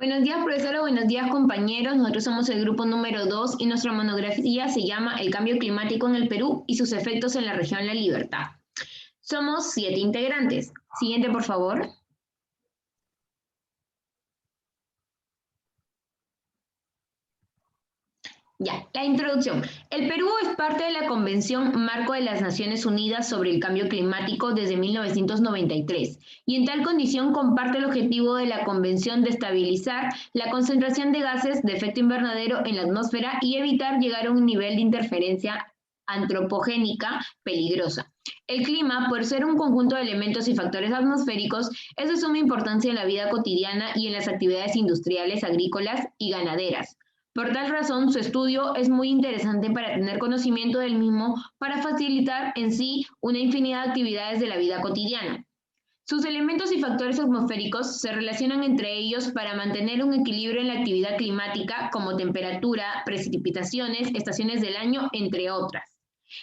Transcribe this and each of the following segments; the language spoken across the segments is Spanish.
Buenos días, profesora. Buenos días, compañeros. Nosotros somos el grupo número 2 y nuestra monografía se llama El cambio climático en el Perú y sus efectos en la región La Libertad. Somos 7 integrantes. Siguiente, por favor. Ya, la introducción. El Perú es parte de la Convención Marco de las Naciones Unidas sobre el Cambio Climático desde 1993 y en tal condición comparte el objetivo de la Convención de estabilizar la concentración de gases de efecto invernadero en la atmósfera y evitar llegar a un nivel de interferencia antropogénica peligrosa. El clima, por ser un conjunto de elementos y factores atmosféricos, es de suma importancia en la vida cotidiana y en las actividades industriales, agrícolas y ganaderas. Por tal razón, su estudio es muy interesante para tener conocimiento del mismo para facilitar en sí una infinidad de actividades de la vida cotidiana. Sus elementos y factores atmosféricos se relacionan entre ellos para mantener un equilibrio en la actividad climática como temperatura, precipitaciones, estaciones del año, entre otras.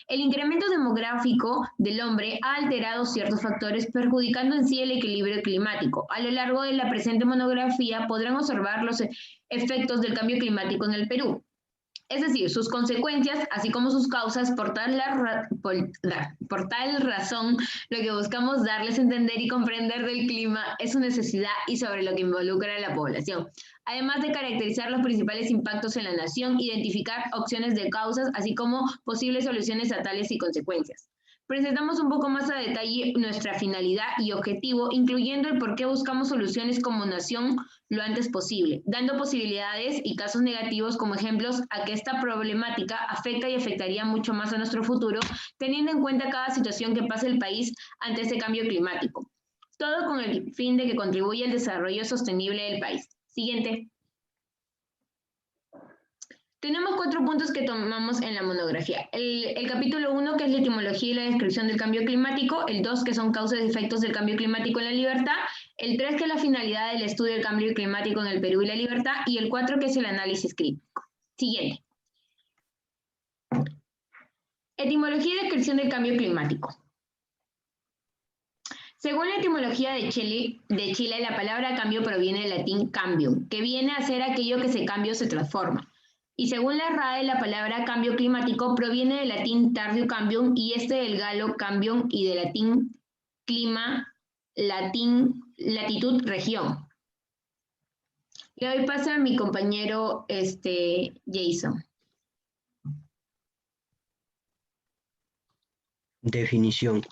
El incremento demográfico del hombre ha alterado ciertos factores perjudicando en sí el equilibrio climático. A lo largo de la presente monografía podrán observar los efectos del cambio climático en el Perú, es decir, sus consecuencias, así como sus causas. Por tal razón, lo que buscamos darles a entender y comprender del clima es su necesidad y sobre lo que involucra a la población. Además de caracterizar los principales impactos en la nación, identificar opciones de causas, así como posibles soluciones a tales y consecuencias. Presentamos un poco más a detalle nuestra finalidad y objetivo, incluyendo el por qué buscamos soluciones como nación lo antes posible, dando posibilidades y casos negativos como ejemplos a que esta problemática afecta y afectaría mucho más a nuestro futuro, teniendo en cuenta cada situación que pasa el país ante este cambio climático. Todo con el fin de que contribuya al desarrollo sostenible del país. Siguiente. Tenemos 4 puntos que tomamos en la monografía. El capítulo 1, que es la etimología y la descripción del cambio climático. El 2, que son causas y efectos del cambio climático en la libertad. El 3, que es la finalidad del estudio del cambio climático en el Perú y la libertad. Y el 4, que es el análisis crítico. Siguiente. Etimología y descripción del cambio climático. Según la etimología de Chile, la palabra cambio proviene del latín cambium, que viene a ser aquello que se cambia o se transforma. Y según la RAE, la palabra cambio climático proviene del latín tardio cambium y del galo cambium y del latín clima, latín latitud, región. Le doy paso a mi compañero Jason. Definición.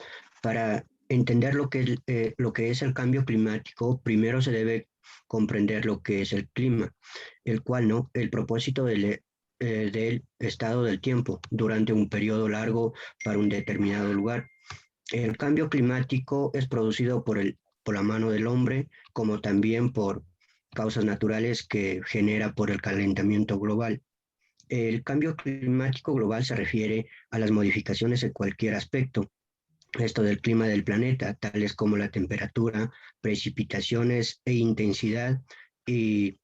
Para entender lo que es el cambio climático, primero se debe comprender lo que es el clima, el cual, ¿no? El propósito del estado del tiempo durante un periodo largo para un determinado lugar. El cambio climático es producido por la mano del hombre, como también por causas naturales que genera por el calentamiento global. El cambio climático global se refiere a las modificaciones en cualquier aspecto, esto del clima del planeta, tales como la temperatura, precipitaciones e intensidad y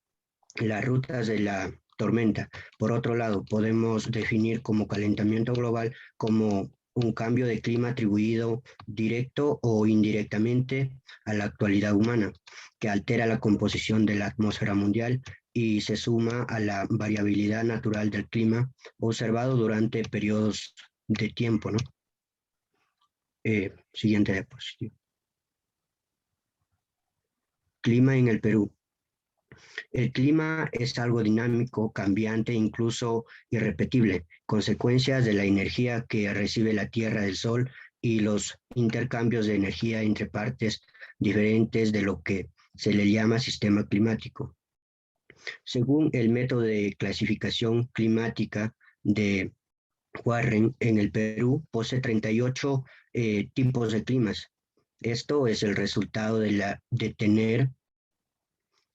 las rutas de la tormenta. Por otro lado, podemos definir como calentamiento global como un cambio de clima atribuido directo o indirectamente a la actualidad humana, que altera la composición de la atmósfera mundial y se suma a la variabilidad natural del clima observado durante periodos de tiempo, ¿no? Siguiente diapositiva. Clima en el Perú. El clima es algo dinámico, cambiante, incluso irrepetible, consecuencias de la energía que recibe la Tierra del Sol y los intercambios de energía entre partes diferentes de lo que se le llama sistema climático. Según el método de clasificación climática de Warren, en el Perú posee 38 tipos de climas. Esto es el resultado de tener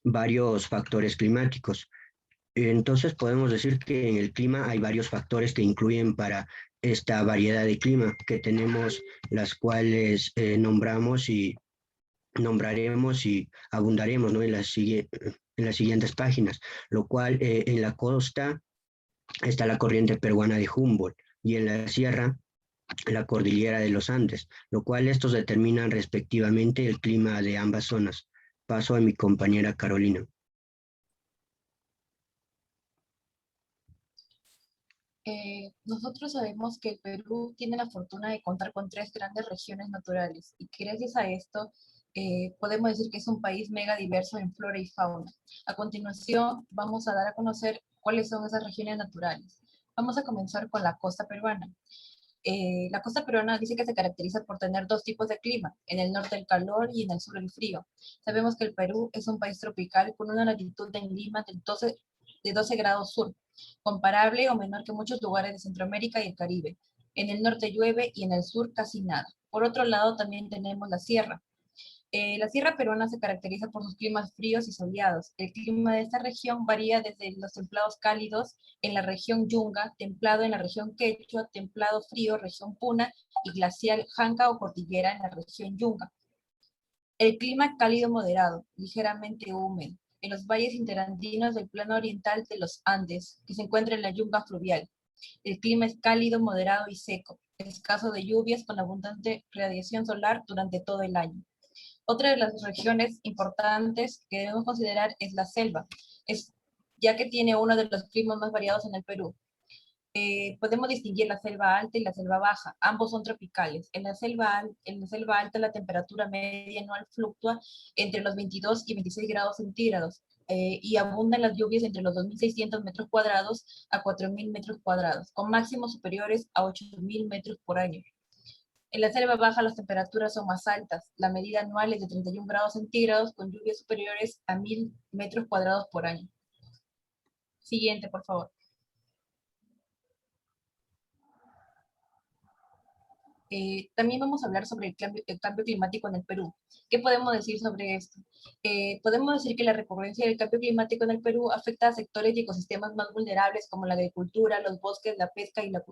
varios factores climáticos. Entonces podemos decir que en el clima hay varios factores que incluyen para esta variedad de clima que tenemos, las cuales nombraremos y abundaremos, ¿no? en las siguientes páginas, lo cual en la costa está la corriente peruana de Humboldt y en la sierra la cordillera de los Andes, lo cual estos determinan respectivamente el clima de ambas zonas. Paso a mi compañera Carolina. Nosotros sabemos que el Perú tiene la fortuna de contar con tres grandes regiones naturales y que gracias a esto podemos decir que es un país mega diverso en flora y fauna. A continuación vamos a dar a conocer cuáles son esas regiones naturales. Vamos a comenzar con la costa peruana. La costa peruana dice que se caracteriza por tener dos tipos de clima, en el norte el calor y en el sur el frío. Sabemos que el Perú es un país tropical con una latitud en Lima de 12 grados sur, comparable o menor que muchos lugares de Centroamérica y el Caribe. En el norte llueve y en el sur casi nada. Por otro lado, también tenemos la sierra. La sierra peruana se caracteriza por sus climas fríos y soleados. El clima de esta región varía desde los templados cálidos en la región Yunga, templado en la región Quechua, templado frío, región Puna, y glacial Janca o cordillera en la región Yunga. El clima cálido moderado, ligeramente húmedo, en los valles interandinos del plano oriental de los Andes, que se encuentra en la yunga fluvial. El clima es cálido, moderado y seco, escaso de lluvias con abundante radiación solar durante todo el año. Otra de las regiones importantes que debemos considerar es la selva, ya que tiene uno de los climas más variados en el Perú. Podemos distinguir la selva alta y la selva baja. Ambos son tropicales. En la selva alta la temperatura media anual fluctúa entre los 22 y 26 grados centígrados y abundan las lluvias entre los 2.600 metros cuadrados a 4.000 metros cuadrados, con máximos superiores a 8.000 metros por año. En la selva baja las temperaturas son más altas. La medida anual es de 31 grados centígrados con lluvias superiores a 1.000 metros cuadrados por año. Siguiente, por favor. También vamos a hablar sobre el cambio climático en el Perú. ¿Qué podemos decir sobre esto? Podemos decir que la recurrencia del cambio climático en el Perú afecta a sectores y ecosistemas más vulnerables como la agricultura, los bosques, la pesca y la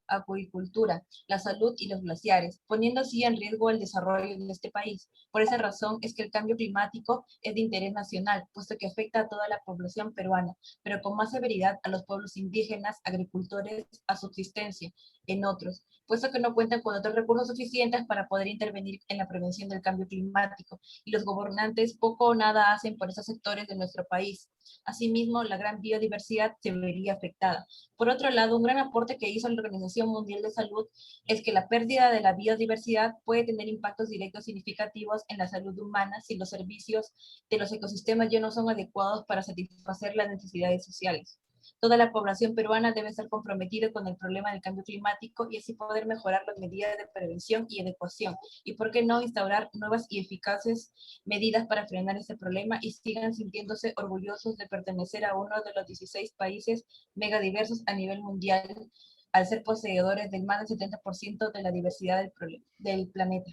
acuicultura, la salud y los glaciares, poniendo así en riesgo el desarrollo de este país. Por esa razón es que el cambio climático es de interés nacional, puesto que afecta a toda la población peruana, pero con más severidad a los pueblos indígenas, agricultores, a subsistencia, en otros, puesto que no cuentan con otros recursos suficientes para poder intervenir en la prevención del cambio climático, y los gobernantes poco o nada hacen por esos sectores de nuestro país. Asimismo, la gran biodiversidad se vería afectada. Por otro lado, un gran aporte que hizo la Organización Mundial de Salud es que la pérdida de la biodiversidad puede tener impactos directos significativos en la salud humana si los servicios de los ecosistemas ya no son adecuados para satisfacer las necesidades sociales. Toda la población peruana debe estar comprometida con el problema del cambio climático y así poder mejorar las medidas de prevención y adecuación. Y por qué no instaurar nuevas y eficaces medidas para frenar este problema y sigan sintiéndose orgullosos de pertenecer a uno de los 16 países megadiversos a nivel mundial, al ser poseedores del más del 70% de la diversidad del planeta.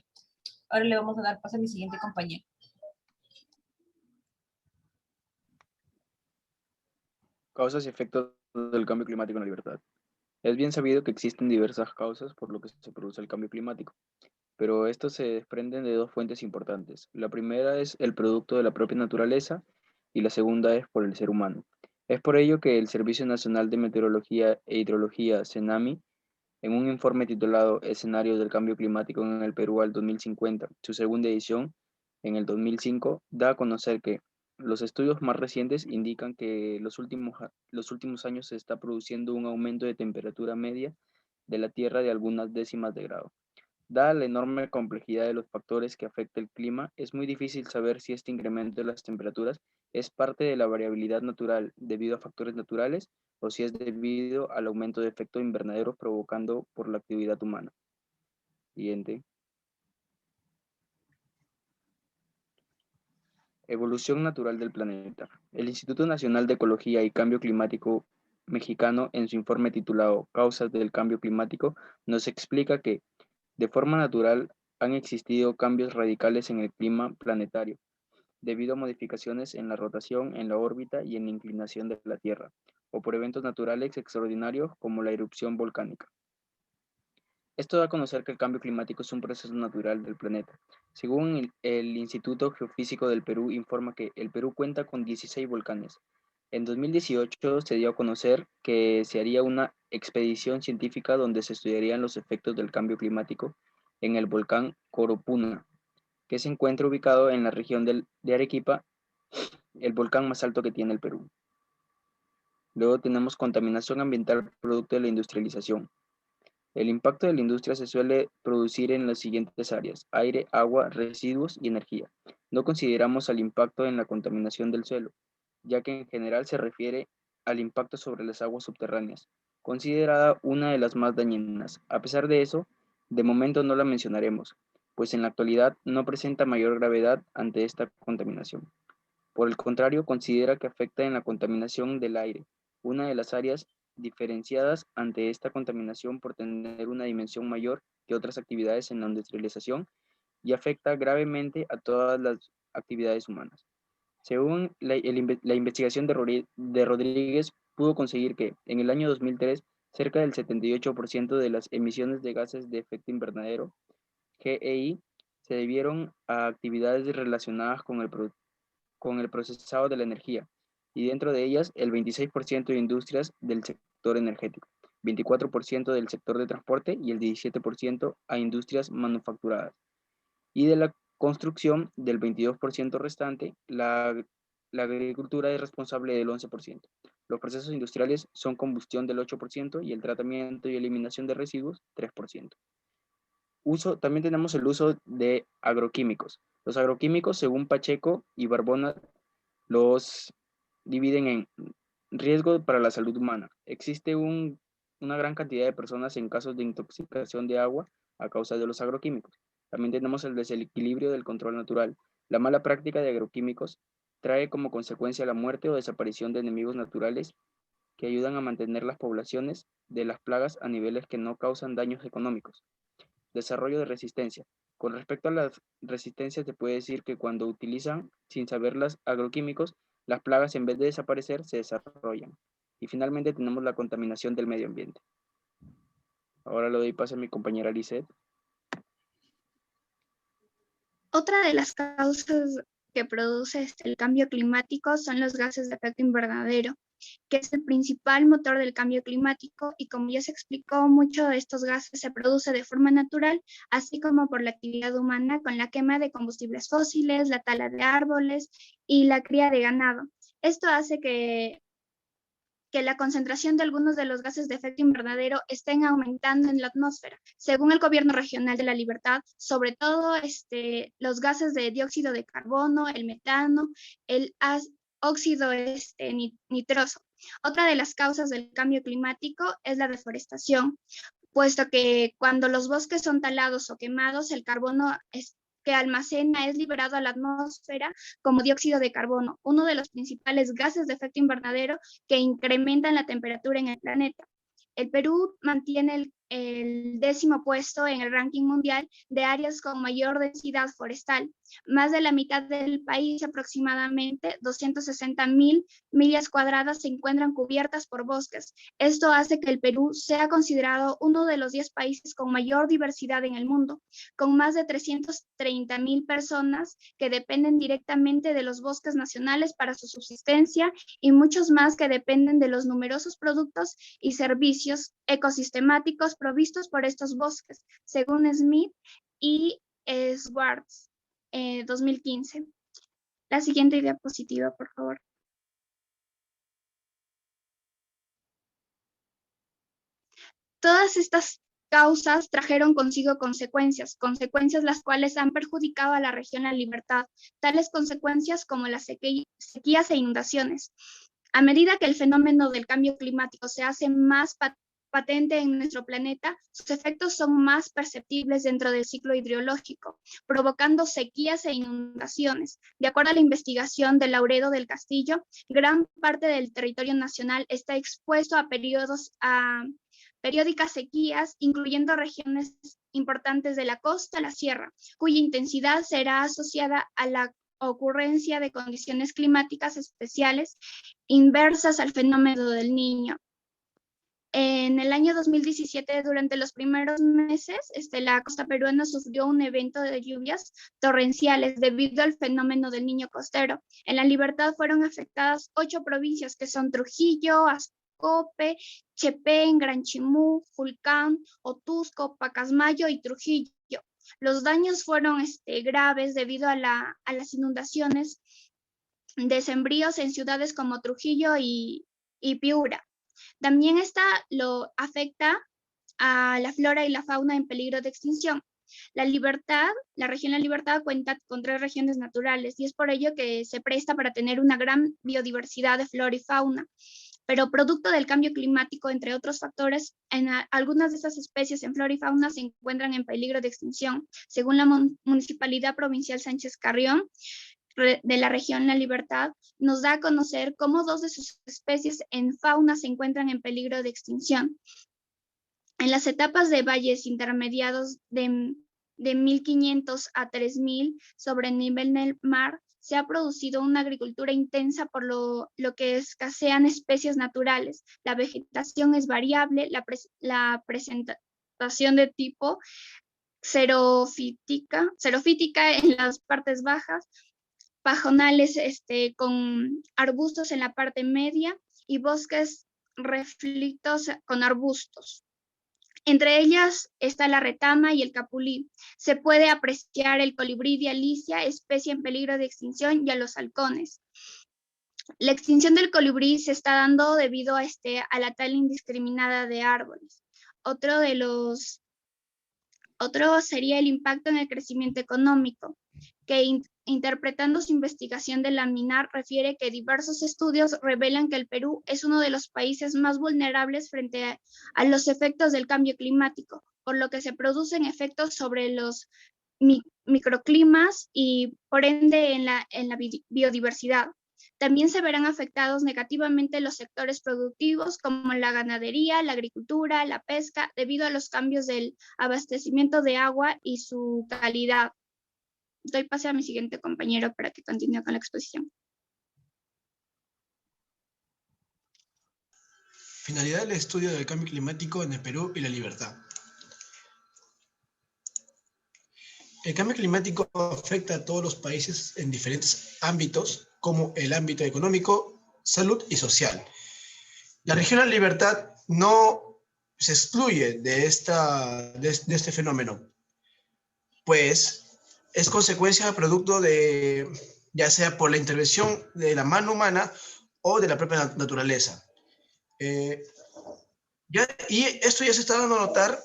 Ahora le vamos a dar paso a mi siguiente compañero. Causas y efectos del cambio climático en la libertad. Es bien sabido que existen diversas causas por lo que se produce el cambio climático, pero estos se desprenden de dos fuentes importantes. La primera es el producto de la propia naturaleza y la segunda es por el ser humano. Es por ello que el Servicio Nacional de Meteorología e Hidrología, CENAMI, en un informe titulado Escenarios del Cambio Climático en el Perú al 2050, su segunda edición, en el 2005, da a conocer que los estudios más recientes indican que los últimos años se está produciendo un aumento de temperatura media de la Tierra de algunas décimas de grado. Dada la enorme complejidad de los factores que afecta el clima, es muy difícil saber si este incremento de las temperaturas es parte de la variabilidad natural debido a factores naturales o si es debido al aumento de efecto invernadero provocado por la actividad humana. Siguiente. Evolución natural del planeta. El Instituto Nacional de Ecología y Cambio Climático mexicano, en su informe titulado Causas del Cambio Climático, nos explica que de forma natural han existido cambios radicales en el clima planetario, debido a modificaciones en la rotación, en la órbita y en la inclinación de la Tierra, o por eventos naturales extraordinarios como la erupción volcánica. Esto da a conocer que el cambio climático es un proceso natural del planeta. Según el Instituto Geofísico del Perú, informa que el Perú cuenta con 16 volcanes. En 2018 se dio a conocer que se haría una expedición científica donde se estudiarían los efectos del cambio climático en el volcán Coropuna, que se encuentra ubicado en la región de Arequipa, el volcán más alto que tiene el Perú. Luego tenemos contaminación ambiental producto de la industrialización. El impacto de la industria se suele producir en las siguientes áreas: aire, agua, residuos y energía. No consideramos al impacto en la contaminación del suelo, ya que en general se refiere al impacto sobre las aguas subterráneas, considerada una de las más dañinas. A pesar de eso, de momento no la mencionaremos, pues en la actualidad no presenta mayor gravedad ante esta contaminación. Por el contrario, considera que afecta en la contaminación del aire, una de las áreas diferenciadas ante esta contaminación por tener una dimensión mayor que otras actividades en la industrialización y afecta gravemente a todas las actividades humanas. Según la investigación de Rodríguez, pudo conseguir que en el año 2003 cerca del 78% de las emisiones de gases de efecto invernadero, GEI, se debieron a actividades relacionadas con el procesado de la energía, y dentro de ellas el 26% de industrias del sector energético, 24% del sector de transporte y el 17% a industrias manufacturadas. Y de la construcción del 22% restante, la agricultura es responsable del 11%. Los procesos industriales son combustión del 8% y el tratamiento y eliminación de residuos 3%. También tenemos el uso de agroquímicos. Los agroquímicos, según Pacheco y Barbona, los dividen en riesgo para la salud humana. Existe una gran cantidad de personas en casos de intoxicación de agua a causa de los agroquímicos. También tenemos el desequilibrio del control natural. La mala práctica de agroquímicos trae como consecuencia la muerte o desaparición de enemigos naturales que ayudan a mantener las poblaciones de las plagas a niveles que no causan daños económicos. Desarrollo de resistencia. Con respecto a las resistencias, se puede decir que cuando utilizan sin saber los agroquímicos, las plagas en vez de desaparecer se desarrollan. Y finalmente tenemos la contaminación del medio ambiente. Ahora le doy paso a mi compañera Lisette. Otra de las causas que produce el cambio climático son los gases de efecto invernadero, que es el principal motor del cambio climático, y como ya se explicó, mucho de estos gases se produce de forma natural, así como por la actividad humana con la quema de combustibles fósiles, la tala de árboles y la cría de ganado. Esto hace que la concentración de algunos de los gases de efecto invernadero estén aumentando en la atmósfera. Según el Gobierno Regional de La Libertad, sobre todo los gases de dióxido de carbono, el metano, el óxido nitroso. Otra de las causas del cambio climático es la deforestación, puesto que cuando los bosques son talados o quemados, el carbono que almacena es liberado a la atmósfera como dióxido de carbono, uno de los principales gases de efecto invernadero que incrementan la temperatura en el planeta. El Perú mantiene el 10º puesto en el ranking mundial de áreas con mayor densidad forestal. Más de la mitad del país, aproximadamente 260.000 millas cuadradas, se encuentran cubiertas por bosques. Esto hace que el Perú sea considerado uno de los 10 países con mayor diversidad en el mundo, con más de 330.000 personas que dependen directamente de los bosques nacionales para su subsistencia, y muchos más que dependen de los numerosos productos y servicios ecosistemáticos provistos por estos bosques, según Smith y Swartz, 2015. La siguiente diapositiva, por favor. Todas estas causas trajeron consigo consecuencias las cuales han perjudicado a la región La Libertad, tales consecuencias como las sequías e inundaciones. A medida que el fenómeno del cambio climático se hace más patente en nuestro planeta, sus efectos son más perceptibles dentro del ciclo hidrológico, provocando sequías e inundaciones. De acuerdo a la investigación de Lauredo del Castillo, gran parte del territorio nacional está expuesto a periódicas sequías, incluyendo regiones importantes de la costa a la sierra, cuya intensidad será asociada a la ocurrencia de condiciones climáticas especiales inversas al fenómeno del Niño. En el año 2017, durante los primeros meses, la costa peruana sufrió un evento de lluvias torrenciales debido al fenómeno del Niño costero. En La Libertad fueron afectadas 8 provincias, que son Trujillo, Ascope, Chepén, Gran Chimú, Fulcán, Otusco, Pacasmayo y Trujillo. Los daños fueron graves debido a las inundaciones de sembríos en ciudades como Trujillo y y Piura. También lo afecta a la flora y la fauna en peligro de extinción. La región La Libertad cuenta con 3 regiones naturales y es por ello que se presta para tener una gran biodiversidad de flora y fauna. Pero producto del cambio climático, entre otros factores, algunas de estas especies en flora y fauna se encuentran en peligro de extinción. Según la Municipalidad Provincial Sánchez Carrión, de la región La Libertad, nos da a conocer cómo 2 de sus especies en fauna se encuentran en peligro de extinción. En las etapas de valles intermediados de 1500 a 3000 sobre el nivel del mar, se ha producido una agricultura intensa por lo que escasean especies naturales. La vegetación es variable, la presentación de tipo xerofítica en las partes bajas, pajonales con arbustos en la parte media y bosques reflitos con arbustos. Entre ellas está la retama y el capulí. Se puede apreciar el colibrí de Alicia, especie en peligro de extinción, y a los halcones. La extinción del colibrí se está dando debido a la tala indiscriminada de árboles. Otro sería el impacto en el crecimiento económico, que interpretando su investigación de la MINAR refiere que diversos estudios revelan que el Perú es uno de los países más vulnerables frente a los efectos del cambio climático, por lo que se producen efectos sobre los microclimas y por ende en la biodiversidad. También se verán afectados negativamente los sectores productivos como la ganadería, la agricultura, la pesca, debido a los cambios del abastecimiento de agua y su calidad. Doy pase a mi siguiente compañero para que continúe con la exposición. Finalidad del estudio del cambio climático en el Perú y la libertad. El cambio climático afecta a todos los países en diferentes ámbitos, como el ámbito económico, salud y social. La región La Libertad no se excluye de este fenómeno, pues es consecuencia producto de, ya sea por la intervención de la mano humana o de la propia naturaleza. Y esto ya se está dando a notar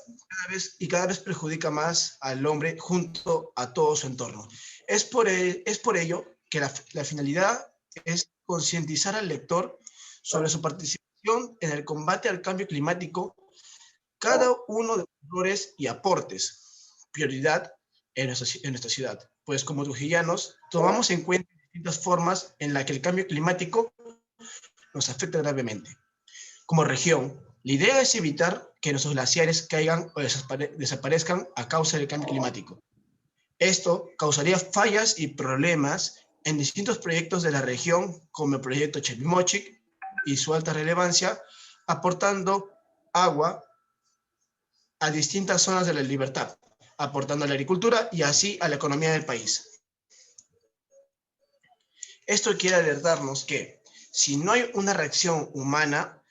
cada vez perjudica más al hombre junto a todo su entorno. Es por ello que la finalidad es concientizar al lector sobre su participación en el combate al cambio climático, cada uno de los errores y aportes, prioridad en nuestra ciudad. Pues como trujillanos, tomamos en cuenta distintas formas en las que el cambio climático nos afecta gravemente. Como región, la idea es evitar que nuestros glaciares caigan o desaparezcan a causa del cambio climático. Esto causaría fallas y problemas en distintos proyectos de la región, como el proyecto Chepimochic y su alta relevancia, aportando agua a distintas zonas de la libertad, aportando a la agricultura y así a la economía del país. Esto quiere alertarnos que si no hay una reacción humana,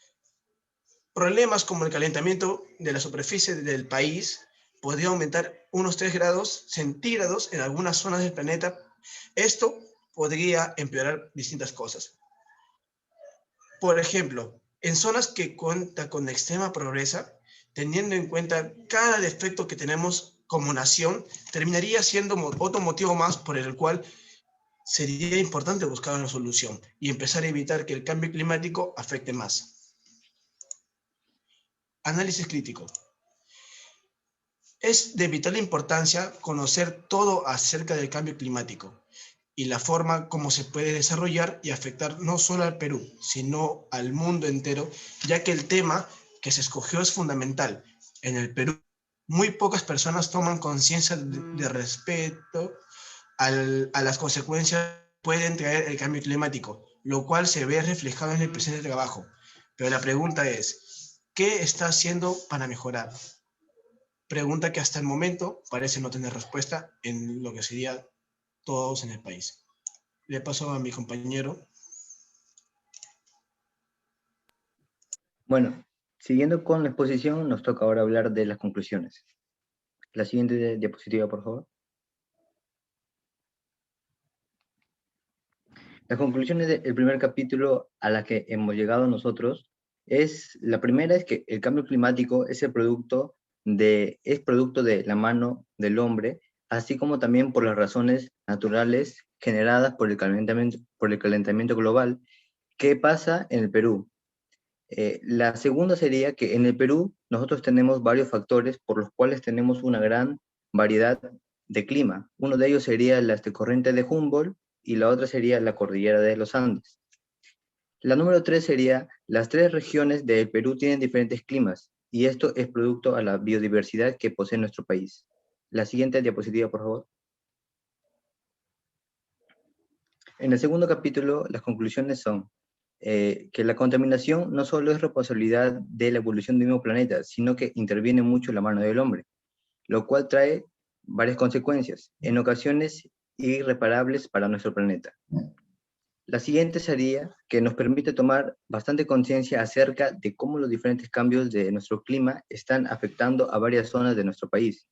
problemas como el calentamiento de la superficie del país podría aumentar unos 3 grados centígrados en algunas zonas del planeta. Esto podría empeorar distintas cosas. Por ejemplo, en zonas que cuentan con extrema pobreza, teniendo en cuenta cada defecto que tenemos como nación, terminaría siendo otro motivo más por el cual sería importante buscar una solución y empezar a evitar que el cambio climático afecte más. Análisis crítico. Es de vital importancia conocer todo acerca del cambio climático y la forma como se puede desarrollar y afectar no solo al Perú, sino al mundo entero, ya que el tema que se escogió es fundamental. En el Perú, muy pocas personas toman conciencia de respecto a las consecuencias que pueden traer el cambio climático, lo cual se ve reflejado en el presente trabajo. Pero la pregunta es, ¿qué está haciendo para mejorar? Pregunta que hasta el momento parece no tener respuesta en lo que sería todos en el país. Le paso a mi compañero. Bueno, siguiendo con la exposición, nos toca ahora hablar de las conclusiones. La siguiente diapositiva, por favor. Las conclusiones del primer capítulo a la que hemos llegado nosotros la primera es que el cambio climático es producto de la mano del hombre, así como también por las razones naturales generadas por el calentamiento global. ¿Qué pasa en el Perú? La segunda sería que en el Perú nosotros tenemos varios factores por los cuales tenemos una gran variedad de clima. Uno de ellos sería la corriente de Humboldt y la otra sería la cordillera de los Andes. La número 3 sería, las 3 regiones del Perú tienen diferentes climas y esto es producto a la biodiversidad que posee nuestro país. La siguiente diapositiva, por favor. En el segundo capítulo, las conclusiones son que la contaminación no solo es responsabilidad de la evolución del mismo planeta, sino que interviene mucho la mano del hombre, lo cual trae varias consecuencias, en ocasiones irreparables para nuestro planeta. La siguiente sería que nos permite tomar bastante conciencia acerca de cómo los diferentes cambios de nuestro clima están afectando a varias zonas de nuestro país.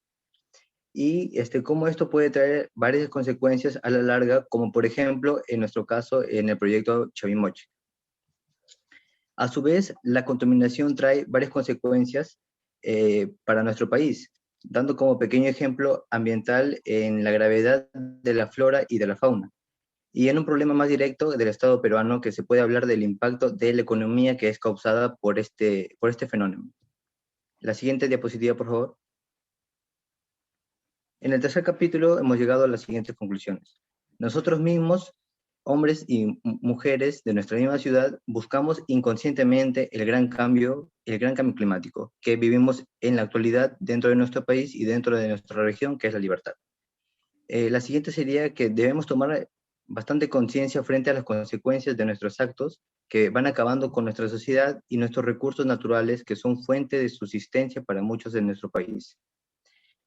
Y cómo esto puede traer varias consecuencias a la larga, como por ejemplo, en nuestro caso, en el proyecto Chavimoche. A su vez, la contaminación trae varias consecuencias para nuestro país, dando como pequeño ejemplo ambiental en la gravedad de la flora y de la fauna. Y en un problema más directo del Estado peruano, que se puede hablar del impacto de la economía que es causada por este fenómeno. La siguiente diapositiva, por favor. En el tercer capítulo hemos llegado a las siguientes conclusiones. Nosotros mismos, hombres y mujeres de nuestra misma ciudad, buscamos inconscientemente el gran cambio climático que vivimos en la actualidad dentro de nuestro país y dentro de nuestra región, que es la libertad. La siguiente sería que debemos tomar bastante conciencia frente a las consecuencias de nuestros actos que van acabando con nuestra sociedad y nuestros recursos naturales que son fuente de subsistencia para muchos de nuestro país.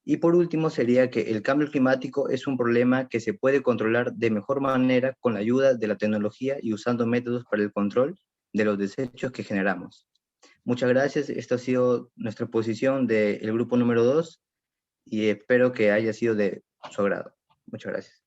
Y por último sería que el cambio climático es un problema que se puede controlar de mejor manera con la ayuda de la tecnología y usando métodos para el control de los desechos que generamos. Muchas gracias. Esta ha sido nuestra posición del grupo número 2 y espero que haya sido de su agrado. Muchas gracias.